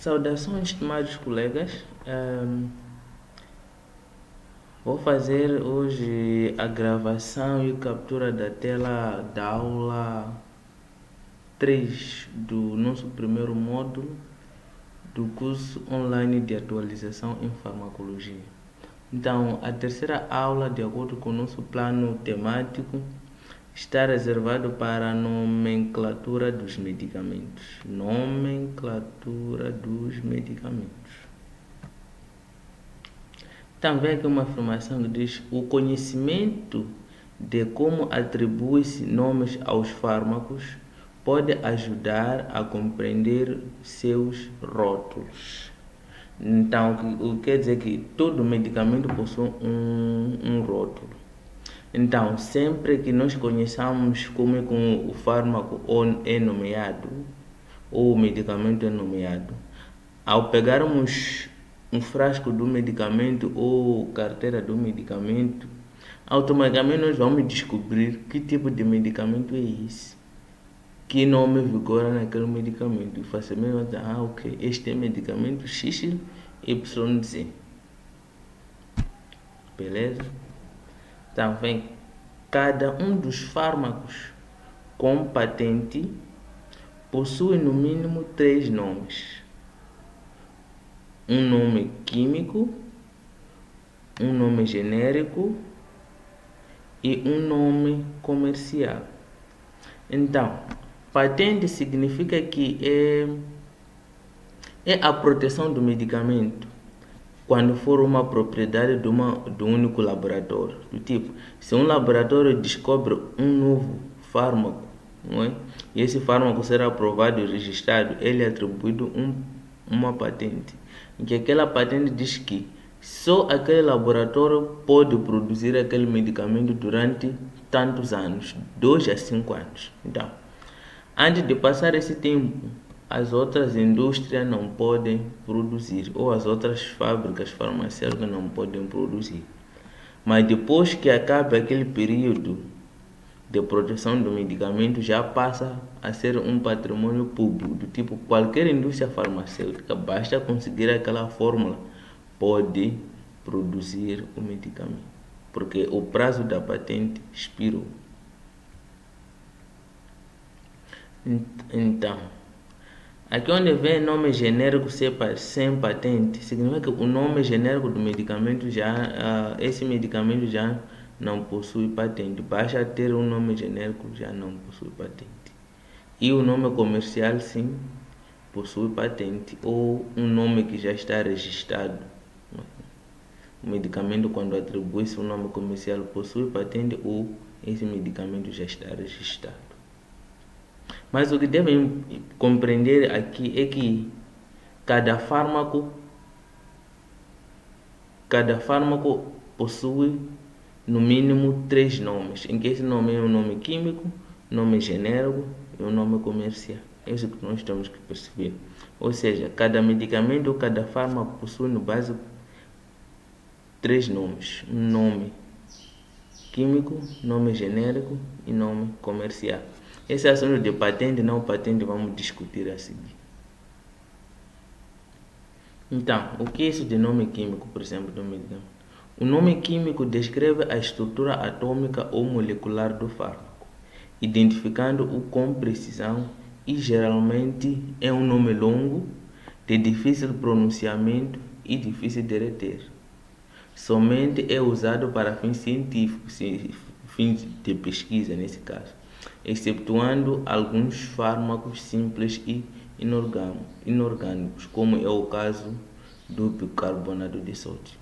Saudações, estimados colegas. Vou fazer hoje a gravação e captura da tela da aula 3 do nosso primeiro módulo do curso online de atualização em farmacologia. Então, a terceira aula, de acordo com o nosso plano temático, está reservado para a nomenclatura dos medicamentos. Nomenclatura dos medicamentos. Também aqui uma afirmação que diz: o conhecimento de como atribui-se nomes aos fármacos pode ajudar a compreender seus rótulos. Então, o que quer dizer que todo medicamento possui um rótulo. Então, sempre que nós conheçamos como é que o fármaco é nomeado, ou o medicamento é nomeado, ao pegarmos um frasco do medicamento ou carteira do medicamento, automaticamente nós vamos descobrir que tipo de medicamento é esse, que nome vigora naquele medicamento, e facilmente vamos dizer, ok, este é medicamento XYZ. Beleza? Então, cada um dos fármacos com patente possui no mínimo 3 nomes. Um nome químico, um nome genérico e um nome comercial. Então, patente significa que é a proteção do medicamento quando for uma propriedade de um único laboratório. Do tipo, se um laboratório descobre um novo fármaco, não é? E esse fármaco será aprovado e registrado, ele é atribuído uma patente, em que aquela patente diz que só aquele laboratório pode produzir aquele medicamento durante tantos anos, 2 a 5 anos. Então, antes de passar esse tempo, as outras indústrias não podem produzir, ou as outras fábricas farmacêuticas não podem produzir. Mas depois que acaba aquele período de proteção do medicamento, já passa a ser um patrimônio público, do tipo, qualquer indústria farmacêutica, basta conseguir aquela fórmula, pode produzir o medicamento, porque o prazo da patente expirou. Então, aqui onde vem nome genérico sem patente, significa que o nome genérico do medicamento esse medicamento já não possui patente. Basta ter um nome genérico, já não possui patente. E o nome comercial, sim, possui patente, ou um nome que já está registrado. O medicamento, quando atribui-se um nome comercial, possui patente, ou esse medicamento já está registrado. Mas o que devem compreender aqui é que cada fármaco possui no mínimo 3 nomes, em que esse nome é um nome químico, nome genérico e um nome comercial. É isso que nós temos que perceber. Ou seja, cada medicamento ou cada fármaco possui no básico 3 nomes: um nome químico, nome genérico e nome comercial. Esse assunto de patente e não patente vamos discutir a seguir. Então, o que é isso de nome químico, por exemplo, do medicamento? O nome químico descreve a estrutura atômica ou molecular do fármaco, identificando-o com precisão, e geralmente é um nome longo, de difícil pronunciamento e difícil de reter. Somente é usado para fins científicos, fins de pesquisa nesse caso, excetuando alguns fármacos simples e inorgânicos, como é o caso do bicarbonato de sódio.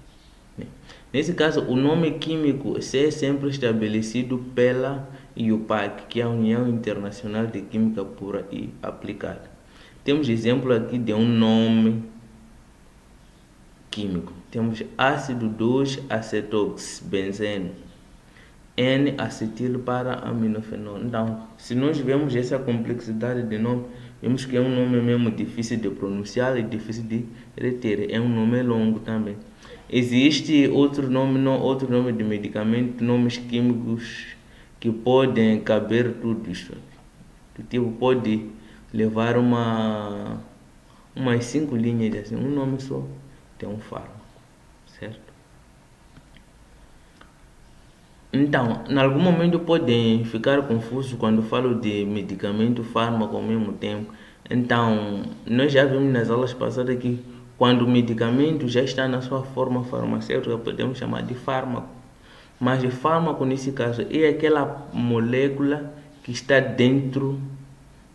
Nesse caso, o nome químico é sempre estabelecido pela IUPAC, que é a União Internacional de Química Pura e Aplicada. Temos exemplo aqui de um nome químico. Temos ácido 2-acetoxibenzeno, N-acetil para aminofenol. Então, se nós vemos essa complexidade de nome, vemos que é um nome mesmo difícil de pronunciar e difícil de reter. É um nome longo também. Existe outro nome de medicamento, nomes químicos que podem caber tudo isso. O tipo pode levar umas 5 linhas assim, um nome só tem um fármaco, certo? Então, em algum momento podem ficar confusos quando falo de medicamento e fármaco ao mesmo tempo. Então, nós já vimos nas aulas passadas que quando o medicamento já está na sua forma farmacêutica, podemos chamar de fármaco. Mas o fármaco, nesse caso, é aquela molécula que está dentro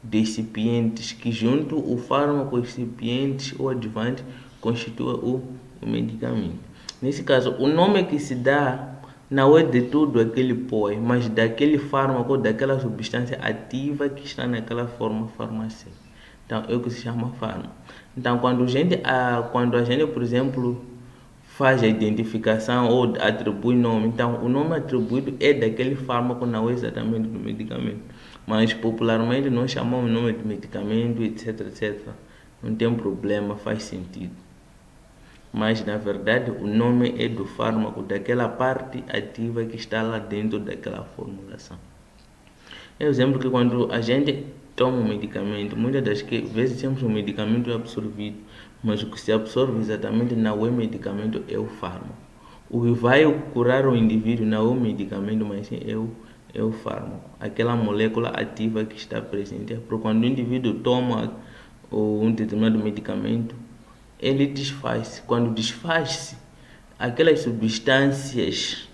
de recipientes, que junto o fármaco, recipientes ou adjuvante constitui o medicamento. Nesse caso, o nome que se dá não é de tudo aquele pó, mas daquele fármaco, daquela substância ativa que está naquela forma farmacêutica. Então, é o que se chama fármaco. Então, quando a gente, por exemplo, faz a identificação ou atribui nome, então o nome atribuído é daquele fármaco, não é exatamente do medicamento. Mas popularmente nós chamamos o nome de medicamento, etc, etc. Não tem problema, faz sentido. Mas na verdade o nome é do fármaco, daquela parte ativa que está lá dentro daquela formulação. É exemplo que quando a gente toma um medicamento, muitas das vezes temos um medicamento absorvido, mas o que se absorve exatamente não é medicamento, é o fármaco. O que vai curar o indivíduo não é o medicamento, mas sim é o fármaco, aquela molécula ativa que está presente. Porque quando o indivíduo toma um determinado medicamento, ele desfaz-se. Quando desfaz-se, aquelas substâncias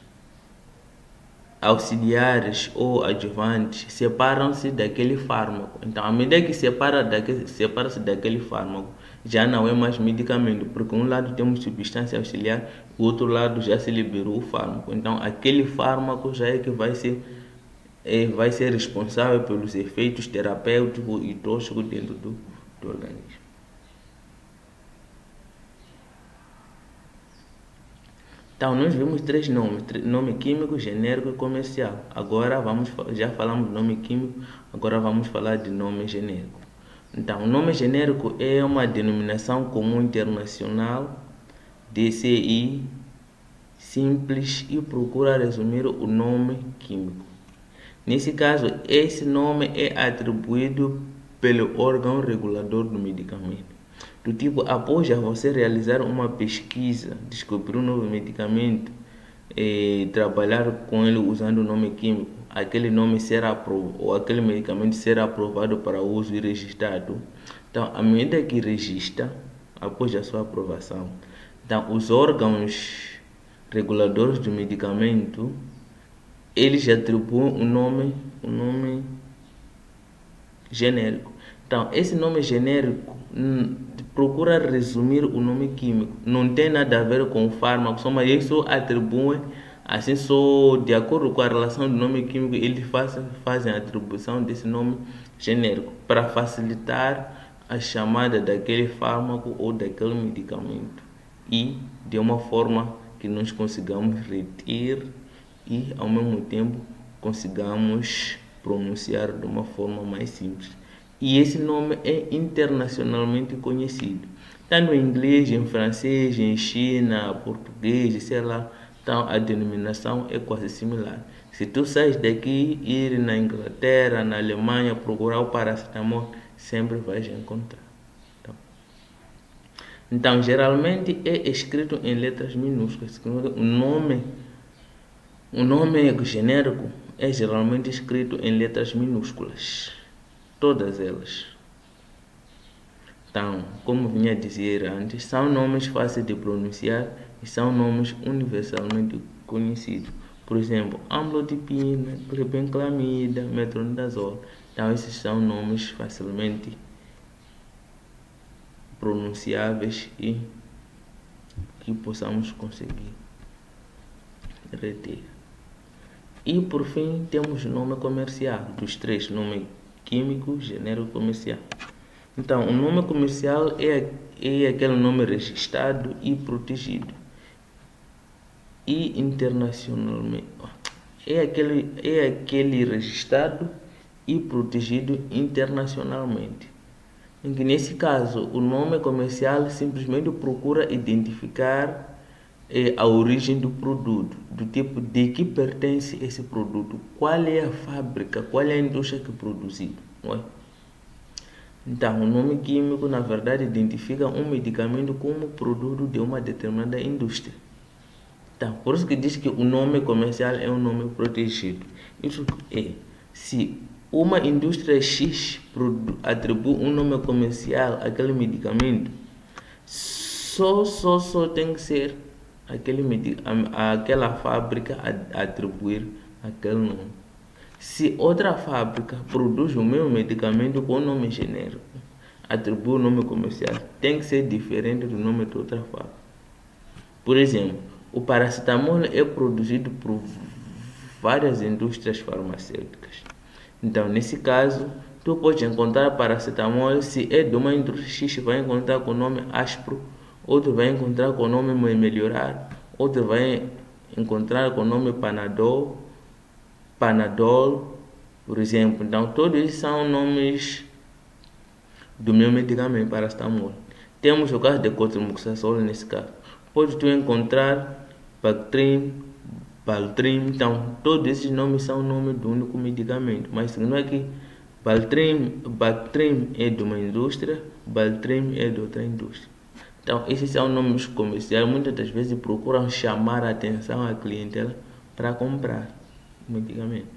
auxiliares ou adjuvantes separam-se daquele fármaco. Então, à medida que separa-se daquele fármaco, já não é mais medicamento, porque um lado temos substância auxiliar, o outro lado já se liberou o fármaco. Então, aquele fármaco já é que vai ser responsável pelos efeitos terapêuticos e tóxicos dentro do organismo. Então, nós vimos 3 nomes, nome químico, genérico e comercial. Agora já falamos de nome químico, agora vamos falar de nome genérico. Então, o nome genérico é uma denominação comum internacional, DCI, simples e procura resumir o nome químico. Nesse caso, esse nome é atribuído pelo órgão regulador do medicamento. Do tipo, após você realizar uma pesquisa, descobrir um novo medicamento e trabalhar com ele usando o nome químico, aquele nome será aprovado, ou aquele medicamento será aprovado para uso e registrado. Então, à medida que registra, após a sua aprovação, então os órgãos reguladores do medicamento, eles atribuem um nome genérico. Então, esse nome genérico procura resumir o nome químico. Não tem nada a ver com o fármaco, mas eles só atribuem, assim, só de acordo com a relação do nome químico, eles fazem a atribuição desse nome genérico para facilitar a chamada daquele fármaco ou daquele medicamento e de uma forma que nós consigamos reter e ao mesmo tempo consigamos pronunciar de uma forma mais simples. E esse nome é internacionalmente conhecido, tanto em inglês, em francês, em China, português, sei lá. Então a denominação é quase similar. Se tu sais daqui, ir na Inglaterra, na Alemanha, procurar o paracetamol, sempre vais encontrar. Então geralmente é escrito em letras minúsculas. O nome genérico é geralmente escrito em letras minúsculas. Todas elas. Então, como vinha a dizer antes, são nomes fáceis de pronunciar e são nomes universalmente conhecidos. Por exemplo, amlodipina, glibenclamida, metronidazol. Então, esses são nomes facilmente pronunciáveis e que possamos conseguir reter. E por fim, temos o nome comercial, dos 3, nome químico, genérico e comercial. Então, o nome comercial é aquele nome registrado e protegido. E internacionalmente, é aquele registrado e protegido internacionalmente. Em que nesse caso, o nome comercial simplesmente procura identificar a origem do produto, do tipo de que pertence esse produto, qual é a fábrica, qual é a indústria que produziu, não é? Então, o nome químico, na verdade, identifica um medicamento como produto de uma determinada indústria. Então, por isso que diz que o nome comercial é um nome protegido. Isso é, se uma indústria X atribui um nome comercial àquele medicamento, só tem que ser aquela fábrica a atribuir aquele nome. Se outra fábrica produz o mesmo medicamento com nome genérico, atribui o nome comercial, tem que ser diferente do nome de outra fábrica. Por exemplo, o paracetamol é produzido por várias indústrias farmacêuticas. Então, nesse caso, tu pode encontrar paracetamol, se é de uma indústria X, vai encontrar com o nome Aspro, outro vai encontrar com o nome Melhorar, outro vai encontrar com o nome Panadol, por exemplo. Então, todos esses são nomes do meu medicamento paracetamol. Temos o caso de cotrimoxazole nesse caso. Pode tu encontrar Bactrim, Baltrim. Então, todos esses nomes são nomes do único medicamento. Mas não é que Bactrim é de uma indústria, Baltrim é de outra indústria. Então, esses são nomes comerciais. Muitas das vezes procuram chamar a atenção à clientela para comprar medicamento.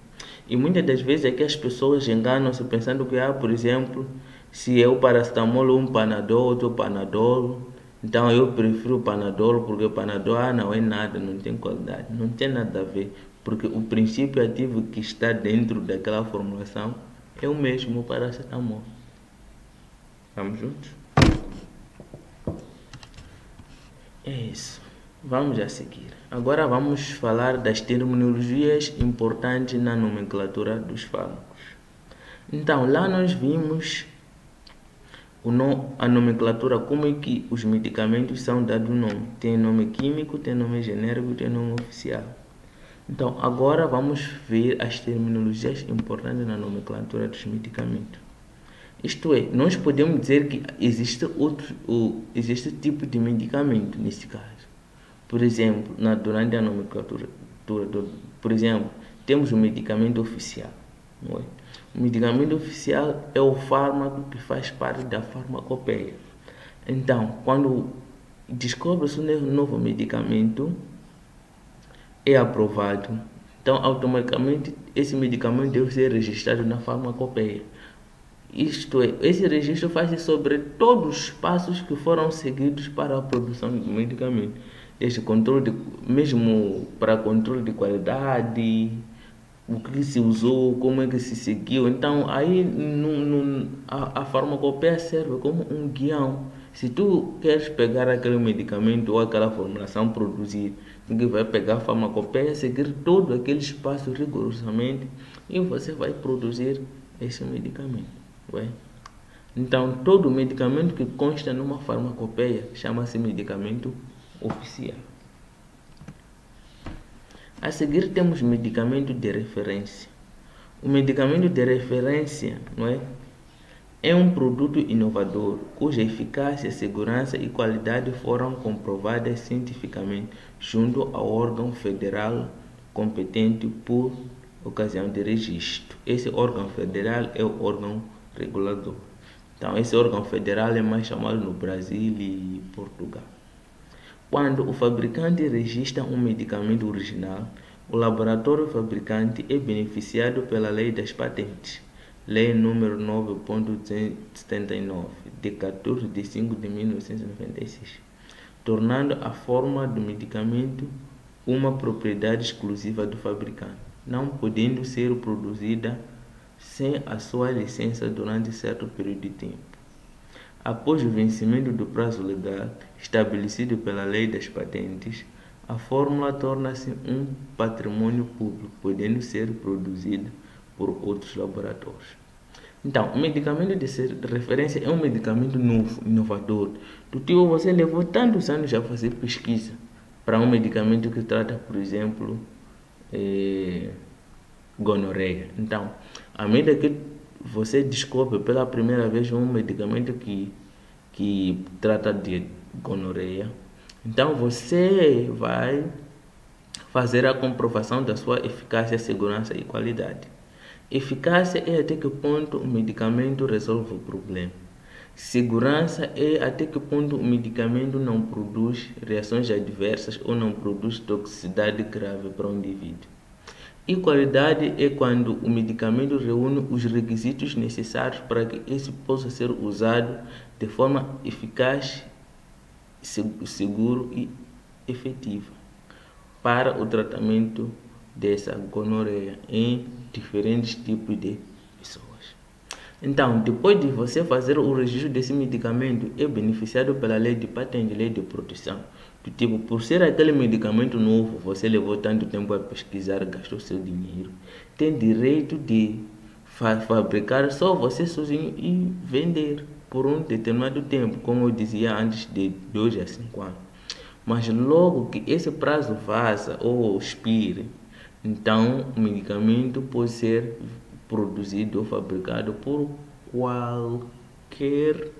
E muitas das vezes é que as pessoas enganam-se pensando que, por exemplo, se é o paracetamol ou um Panadol, outro Panadol, então eu prefiro o Panadol porque o Panadol não é nada, não tem qualidade, não tem nada a ver, porque o princípio ativo que está dentro daquela formulação é o mesmo, o paracetamol. Vamos juntos? É isso. Vamos a seguir. Agora vamos falar das terminologias importantes na nomenclatura dos fármacos. Então, lá nós vimos a nomenclatura, como é que os medicamentos são dados nome. Tem nome químico, tem nome genérico, tem nome oficial. Então, agora vamos ver as terminologias importantes na nomenclatura dos medicamentos. Isto é, nós podemos dizer que existe tipo de medicamento nesse caso. Por exemplo, durante a nomenclatura, por exemplo, temos o medicamento oficial. Não é? O medicamento oficial é o fármaco que faz parte da farmacopeia. Então, quando descobre-se um novo medicamento, é aprovado. Então, automaticamente, esse medicamento deve ser registrado na farmacopeia. Isto é, esse registro faz-se sobre todos os passos que foram seguidos para a produção do medicamento. Desde controle mesmo para controle de qualidade, o que se usou, como é que se seguiu. Então, aí a farmacopeia serve como um guião. Se tu queres pegar aquele medicamento ou aquela formulação produzir, tu vai pegar a farmacopeia, seguir todos aqueles passos rigorosamente e você vai produzir esse medicamento. Ué? Então, todo medicamento que consta numa farmacopeia chama-se medicamento oficial. A seguir temos medicamento de referência. O medicamento de referência, é um produto inovador cuja eficácia, segurança e qualidade foram comprovadas cientificamente junto ao órgão federal competente por ocasião de registro. Esse órgão federal é o órgão regulador. Então, esse órgão federal é mais chamado no Brasil e Portugal. Quando o fabricante registra um medicamento original, o laboratório fabricante é beneficiado pela Lei das Patentes, Lei número 9.279, de 14 de 5 de 1996, tornando a forma do medicamento uma propriedade exclusiva do fabricante, não podendo ser produzida sem a sua licença durante certo período de tempo. Após o vencimento do prazo legal estabelecido pela Lei das Patentes, a fórmula torna-se um patrimônio público, podendo ser produzida por outros laboratórios. Então, o medicamento de referência é um medicamento novo, inovador. Do tipo, você levou tantos anos a fazer pesquisa para um medicamento que trata, por exemplo, gonorreia. Então, à medida que você descobre pela primeira vez um medicamento que trata de gonorreia, então você vai fazer a comprovação da sua eficácia, segurança e qualidade. Eficácia é até que ponto o medicamento resolve o problema. Segurança é até que ponto o medicamento não produz reações adversas ou não produz toxicidade grave para o indivíduo. E qualidade é quando o medicamento reúne os requisitos necessários para que esse possa ser usado de forma eficaz, seguro e efetiva para o tratamento dessa gonorreia em diferentes tipos de pessoas. Então, depois de você fazer o registro desse medicamento, é beneficiado pela lei de patente, lei de proteção. Do tipo, por ser aquele medicamento novo, você levou tanto tempo a pesquisar, gastou seu dinheiro, tem direito de fabricar só você sozinho e vender por um determinado tempo, como eu dizia antes, de 2 a 5 anos. Mas logo que esse prazo vaza ou expire, então o medicamento pode ser produzido ou fabricado por qualquer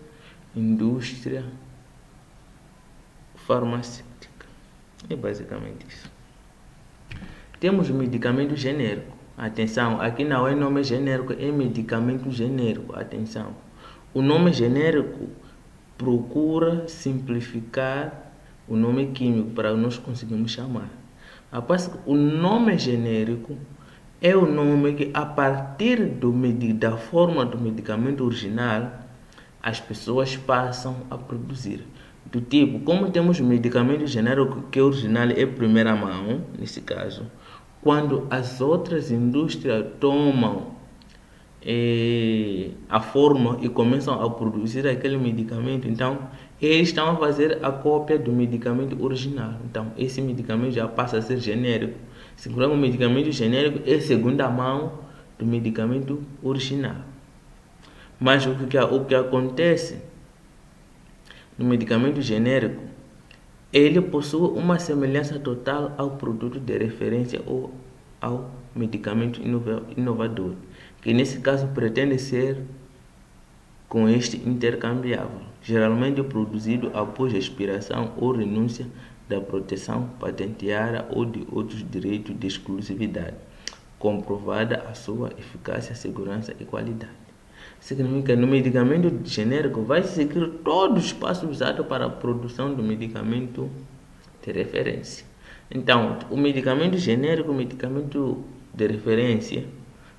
indústria farmacêutica. É basicamente isso. Temos o medicamento genérico. Atenção, aqui não é nome genérico, é medicamento genérico. Atenção. O nome genérico procura simplificar o nome químico para nós conseguirmos chamar. Após o nome genérico é o nome que, a partir da forma do medicamento original, as pessoas passam a produzir. Do tipo, como temos o medicamento genérico que original é primeira mão, nesse caso, quando as outras indústrias tomam a forma e começam a produzir aquele medicamento, então eles estão a fazer a cópia do medicamento original. Então esse medicamento já passa a ser genérico. Segurando o medicamento genérico é segunda mão do medicamento original. Mas o que acontece no medicamento genérico, ele possui uma semelhança total ao produto de referência ou ao medicamento inovador, que nesse caso pretende ser com este intercambiável, geralmente produzido após a expiração ou renúncia da proteção patenteada ou de outros direitos de exclusividade, comprovada a sua eficácia, segurança e qualidade. Significa que no medicamento genérico vai seguir todos os passos usados para a produção do medicamento de referência. Então, o medicamento genérico, o medicamento de referência,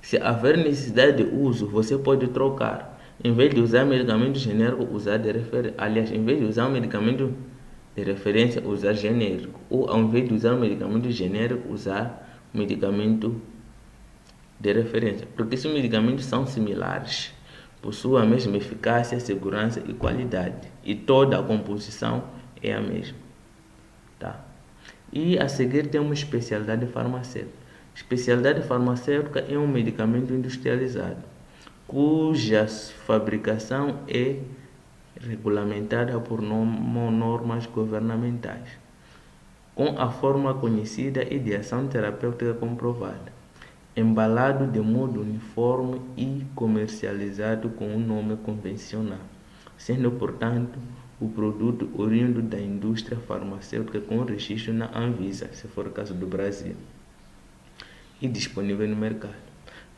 se haver necessidade de uso, você pode trocar. Em vez de usar medicamento genérico, usar de referência. Aliás, em vez de usar um medicamento de referência, usar genérico. Ou ao invés de usar um medicamento genérico, usar medicamento de referência. Porque esses medicamentos são similares, possuem a mesma eficácia, segurança e qualidade. E toda a composição é a mesma. Tá? E a seguir temos especialidade farmacêutica. Especialidade farmacêutica é um medicamento industrializado, cuja fabricação é regulamentada por normas governamentais, com a forma conhecida e de ação terapêutica comprovada, embalado de modo uniforme e comercializado com um nome convencional, sendo, portanto, o produto oriundo da indústria farmacêutica com registro na Anvisa, se for o caso do Brasil, e disponível no mercado.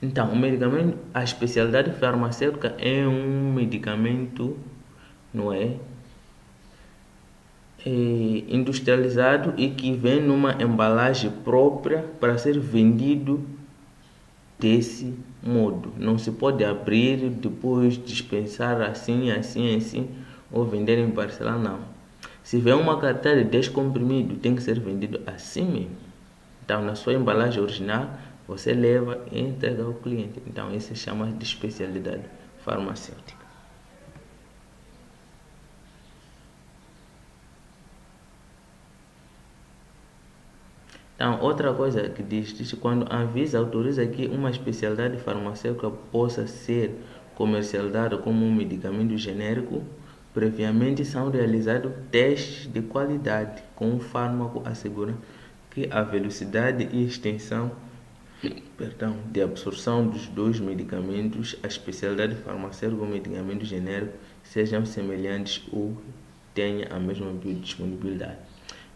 Então, o medicamento, a especialidade farmacêutica é um medicamento, não é, industrializado e que vem numa embalagem própria para ser vendido desse modo. Não se pode abrir depois dispensar assim, ou vender em parcela, não. Se vem uma carteira de 10 comprimidos, tem que ser vendido assim mesmo. Então, na sua embalagem original, você leva e entrega ao cliente. Então, isso se chama de especialidade farmacêutica. Então, outra coisa que diz quando a Anvisa autoriza que uma especialidade farmacêutica possa ser comercializada como um medicamento genérico, previamente são realizados testes de qualidade com o fármaco assegurando que a velocidade e extensão de absorção dos dois medicamentos, a especialidade farmacêutica ou medicamento genérico, sejam semelhantes ou tenham a mesma biodisponibilidade.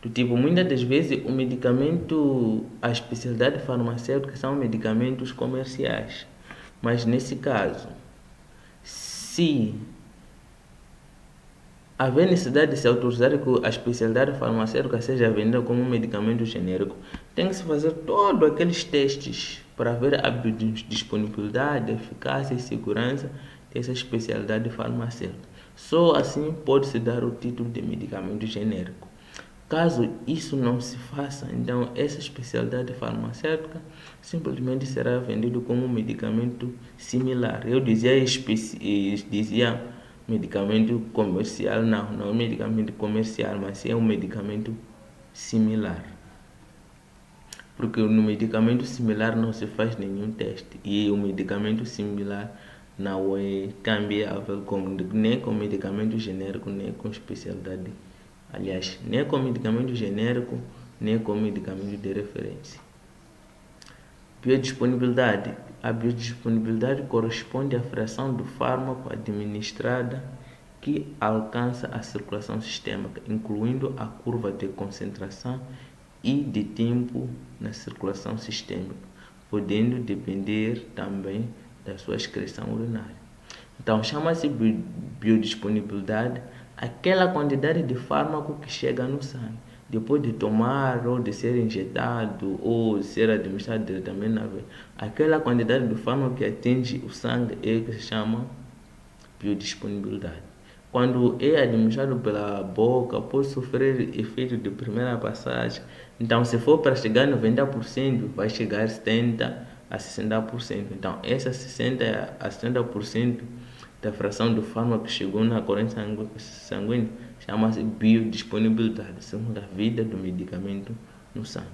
Do tipo, muitas das vezes o medicamento, a especialidade farmacêutica são medicamentos comerciais, mas nesse caso, se haver necessidade de se autorizar que a especialidade farmacêutica seja vendida como um medicamento genérico, tem que se fazer todos aqueles testes para ver a biodisponibilidade, eficácia e segurança dessa especialidade farmacêutica. Só assim pode-se dar o título de medicamento genérico. Caso isso não se faça, então essa especialidade farmacêutica simplesmente será vendido como um medicamento similar. Eu dizia medicamento comercial, não é medicamento comercial, mas é um medicamento similar. Porque no medicamento similar não se faz nenhum teste e o medicamento similar não é cambiável nem com medicamento genérico, nem com especialidade. Aliás, nem com medicamento genérico, nem com medicamento de referência. Biodisponibilidade. A biodisponibilidade corresponde à fração do fármaco administrada que alcança a circulação sistêmica, incluindo a curva de concentração e de tempo na circulação sistêmica, podendo depender também da sua excreção urinária. Então, chama-se biodisponibilidade aquela quantidade de fármaco que chega no sangue, depois de tomar ou de ser injetado ou de ser administrado diretamente na veia. Aquela quantidade de fármaco que atinge o sangue é que se chama biodisponibilidade. Quando é administrado pela boca, pode sofrer efeito de primeira passagem. Então, se for para chegar a 90%, vai chegar a 70% a 60%. Então, essa 60% a 70% da fração do fármaco que chegou na corrente sanguínea chama-se biodisponibilidade, segundo a vida do medicamento no sangue.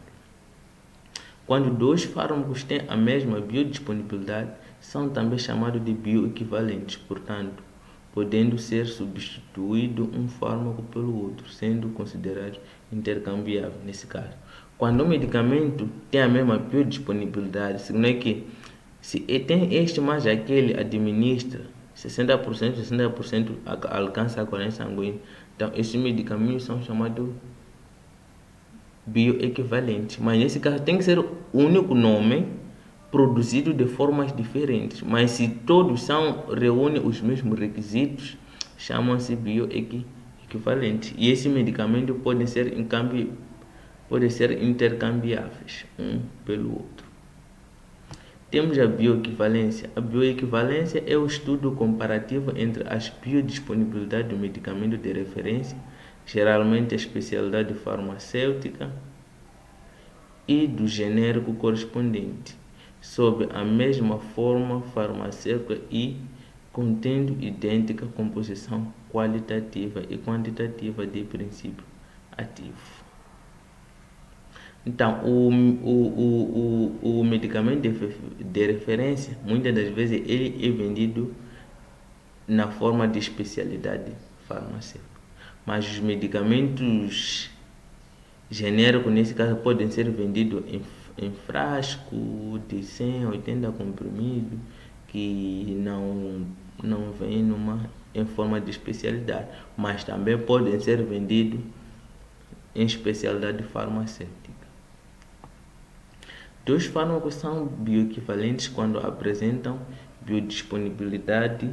Quando dois fármacos têm a mesma biodisponibilidade, são também chamados de bioequivalentes, portanto, podendo ser substituído um fármaco pelo outro, sendo considerado intercambiável nesse caso. Quando o medicamento tem a mesma biodisponibilidade, significa que se tem este mais aquele administra 60% alcança a corrente sanguínea. Então, esses medicamentos são chamados bioequivalentes. Mas nesse caso tem que ser o único nome produzido de formas diferentes. Mas se todos reúnem os mesmos requisitos, chamam-se bioequivalentes. E esses medicamentos podem ser intercambiáveis um pelo outro. Temos a bioequivalência. A bioequivalência é o estudo comparativo entre as biodisponibilidades do medicamento de referência, geralmente a especialidade farmacêutica, e do genérico correspondente, sob a mesma forma farmacêutica e contendo idêntica composição qualitativa e quantitativa de princípio ativo. Então, o medicamento de referência, muitas das vezes, ele é vendido na forma de especialidade farmacêutica. Mas os medicamentos genéricos, nesse caso, podem ser vendidos em frasco de 100, 80 comprimidos, que não vem em forma de especialidade, mas também podem ser vendidos em especialidade farmacêutica. Dois fármacos são bioequivalentes quando apresentam biodisponibilidade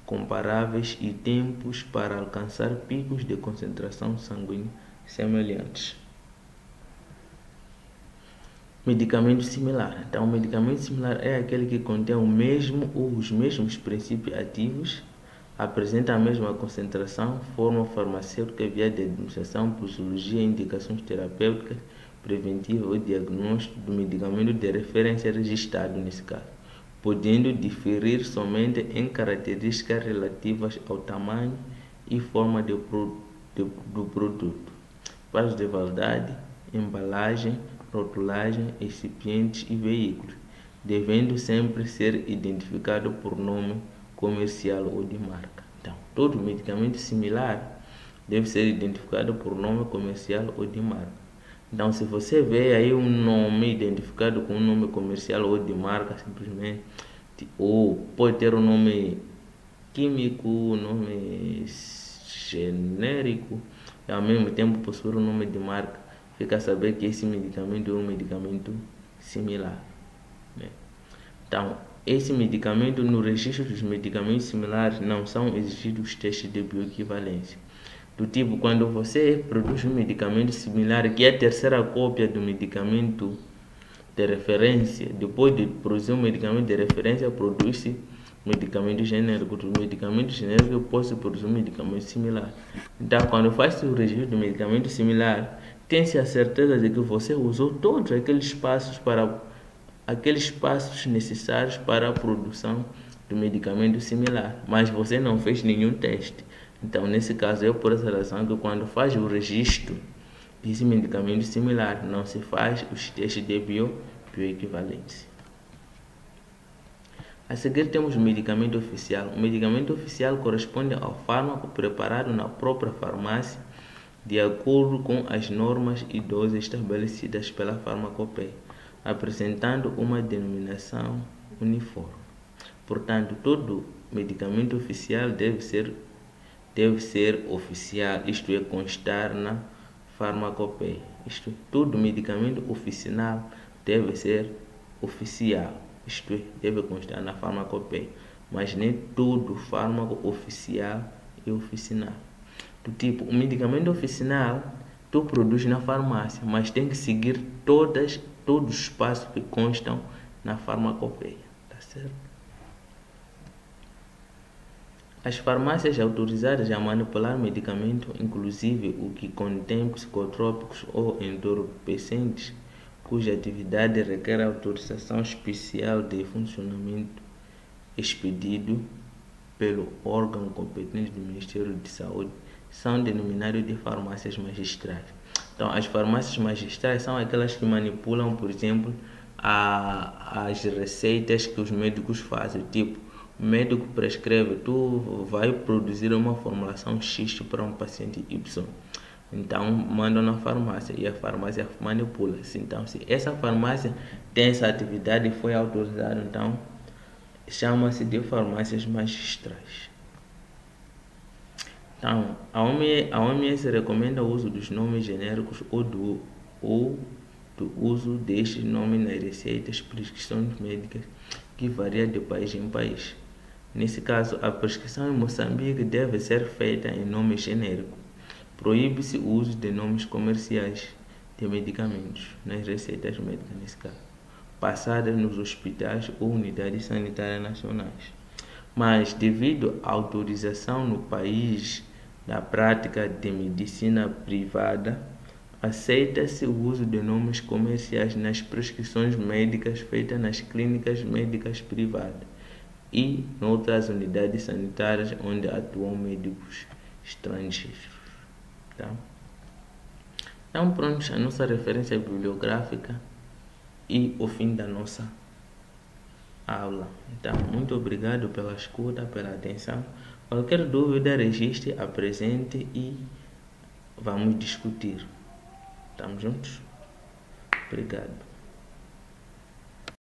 comparáveis e tempos para alcançar picos de concentração sanguínea semelhantes. Medicamento similar. Então, o medicamento similar é aquele que contém o mesmo ou os mesmos princípios ativos, apresenta a mesma concentração, forma farmacêutica, via de administração, posologia, indicações terapêuticas, preventiva ou diagnóstico do medicamento de referência registrado nesse caso, podendo diferir somente em características relativas ao tamanho e forma do produto, prazo de validade, embalagem, rotulagem, recipientes e veículos, devendo sempre ser identificado por nome comercial ou de marca. Então, todo medicamento similar deve ser identificado por nome comercial ou de marca. Então, se você vê aí um nome identificado com um nome comercial ou de marca, simplesmente, ou pode ter um nome químico, um nome genérico, e ao mesmo tempo possuir um nome de marca, fica a saber que esse medicamento é um medicamento similar, né? Então, esse medicamento, no registro dos medicamentos similares, não são exigidos testes de bioequivalência. Do tipo, quando você produz um medicamento similar, que é a terceira cópia do medicamento de referência, depois de produzir um medicamento de referência, produz-se medicamento genérico. Do medicamento genérico eu posso produzir um medicamento similar. Então, quando faz-se o registro de medicamento similar, tem-se a certeza de que você usou todos aqueles passos necessários para a produção do medicamento similar, mas você não fez nenhum teste. Então, nesse caso, é por essa razão que quando faz o registro desse medicamento similar, não se faz os testes de bioequivalência. A seguir temos o medicamento oficial. O medicamento oficial corresponde ao fármaco preparado na própria farmácia de acordo com as normas e doses estabelecidas pela farmacopeia, apresentando uma denominação uniforme. Portanto, todo medicamento oficial deve ser oficial, isto é, constar na farmacopeia. Isto é, todo medicamento oficial deve ser oficial, isto é, deve constar na farmacopeia, mas nem todo fármaco oficial é oficinal. Do tipo, o medicamento oficinal tu produz na farmácia, mas tem que seguir todos os passos que constam na farmacopeia, tá certo? As farmácias autorizadas a manipular medicamento, inclusive o que contém psicotrópicos ou entorpecentes, cuja atividade requer autorização especial de funcionamento expedido pelo órgão competente do Ministério de Saúde, são denominadas de farmácias magistrais. Então, as farmácias magistrais são aquelas que manipulam, por exemplo, as receitas que os médicos fazem. Tipo, o médico prescreve, tu vai produzir uma formulação X para um paciente Y. Então, mandam na farmácia e a farmácia manipula. Então, se essa farmácia tem essa atividade e foi autorizada, então, chama-se de farmácias magistrais. Então, a OMS recomenda o uso dos nomes genéricos ou do uso destes nomes nas receitas e prescrições médicas, que varia de país em país. Nesse caso, a prescrição em Moçambique deve ser feita em nome genérico. Proíbe-se o uso de nomes comerciais de medicamentos nas receitas médicas, nesse caso, passadas nos hospitais ou unidades sanitárias nacionais. Mas, devido à autorização no país da prática de medicina privada, aceita-se o uso de nomes comerciais nas prescrições médicas feitas nas clínicas médicas privadas e em outras unidades sanitárias onde atuam médicos estrangeiros. Tá? Então, pronto, a nossa referência bibliográfica e o fim da nossa aula. Então, muito obrigado pela escuta, pela atenção. Qualquer dúvida, registre, apresente e vamos discutir. Estamos juntos? Obrigado.